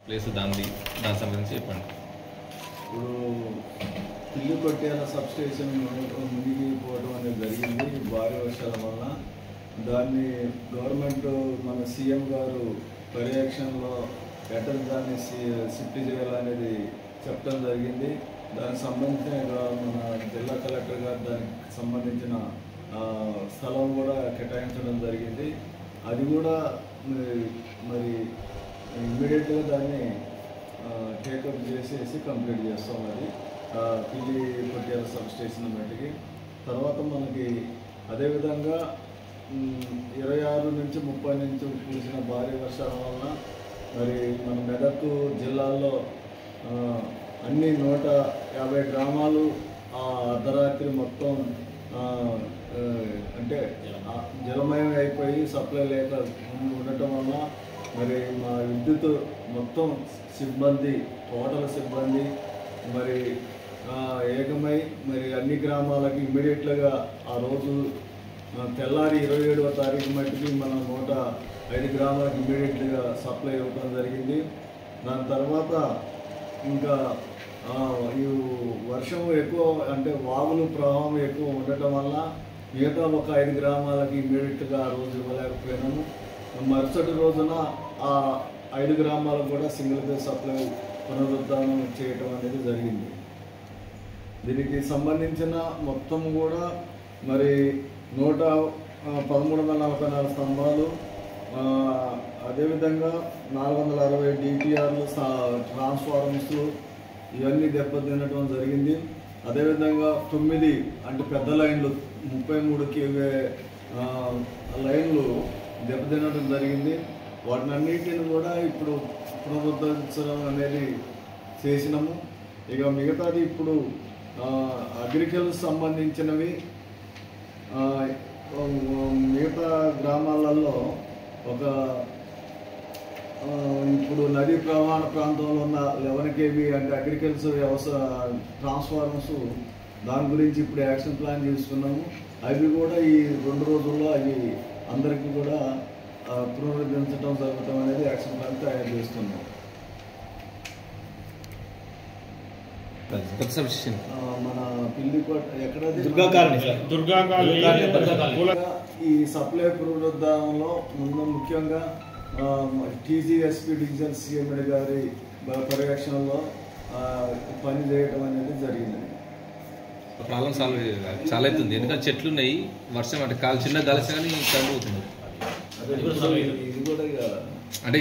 Place దాని సంబంధించి చెప్పండి. ఇప్పుడు ఇల్లు కొట్టేల సబ్స్టేషన్ మునిగిపోవడం అనేది జరిగింది భారీ వర్షాల వల్ల. దాన్ని గవర్నమెంట్ మన సీఎం గారు పర్యవేక్షణలో ఎక్కడ దాన్ని షిఫ్ట్ చేయాలనేది చెప్పడం జరిగింది. దానికి సంబంధించిన మన జిల్లా కలెక్టర్ గారు దానికి సంబంధించిన స్థలం కూడా కేటాయించడం జరిగింది. అది కూడా మరి ఇమ్మీడియట్గా దాన్ని టేకప్ చేసేసి కంప్లీట్ చేస్తాం. అది పిల్లి కొట్టేల సబ్స్టేషన్ మట్టికి తర్వాత మనకి అదేవిధంగా 26 నుంచి 30 నుంచి కురిసిన భారీ వర్షాల వలన మరి మన మెదక్ జిల్లాల్లో అన్ని 150 గ్రామాలు అర్ధరాత్రి మొత్తం అంటే జలమయం అయిపోయి సప్లై లేక ఉండటం వల్ల మరి మా విద్యుత్ మొత్తం సిబ్బంది టోటల్ సిబ్బంది మరి ఏకమై మరి అన్ని గ్రామాలకి ఇమ్మీడియట్గా ఆ రోజు తెల్లారి 27వ తారీఖు మట్టికి మన 105 గ్రామాలకు ఇమ్మీడియట్గా సప్లై ఇవ్వడం జరిగింది. దాని తర్వాత ఇంకా ఈ వర్షం ఎక్కువ అంటే వాగులు ప్రవాహం ఎక్కువ ఉండటం వల్ల మిగతా ఒక 5 గ్రామాలకి ఇమ్మీడియట్గా ఆ రోజు ఇవ్వలేకపోయినాము. మరుసటి రోజున ఆ 5 గ్రామాలకు కూడా సింగిల్ ఫేజ్ సప్లై పునరుద్ధరణ చేయటం అనేది జరిగింది. దీనికి సంబంధించిన మొత్తం కూడా మరి 1344 స్తంభాలు, అదేవిధంగా 460 డిటిఆర్లు, ట్రాన్స్ఫార్మర్స్ ఇవన్నీ దెబ్బతినటం జరిగింది. అదేవిధంగా 9 అంటే పెద్ద లైన్లు 33 కేవీ లైన్లు దెబ్బతినడం జరిగింది. వాటినన్నిటిని కూడా ఇప్పుడు పునరుద్ధరించడం అనేది చేసినాము. ఇక మిగతాది ఇప్పుడు అగ్రికల్చర్ సంబంధించినవి మిగతా గ్రామాలలో ఇప్పుడు నదీ ప్రవాహ ప్రాంతంలో ఉన్న 11 కేవీ అంటే అగ్రికల్చర్ ట్రాన్స్ఫార్మర్స్ దాని గురించి ఇప్పుడు యాక్షన్ ప్లాన్ చేసుకున్నాము. అవి కూడా ఈ 2 రోజుల్లో అవి అందరికీ కూడా పునరుద్ధరించడం జరగటం అనేది యాక్షన్ ప్లాన్ తయారు చేస్తున్నాం. మన పిల్లికోట ఎక్కడ ఈ సప్లై పునరుద్ధరణలో ముఖ్యంగా టీజీఎస్పీ డివిజన్ సీఎం గారి పర్యవేక్షణలో పని చేయడం అనేది జరిగింది. ప్రాబ్లం సాల్వ్ చాలా అవుతుంది. ఎందుకంటే చెట్లు ఉన్నాయి, వర్షం అంటే చిన్న గాలి కానీ కలుగుతుంది. ఇది కూడా అంటే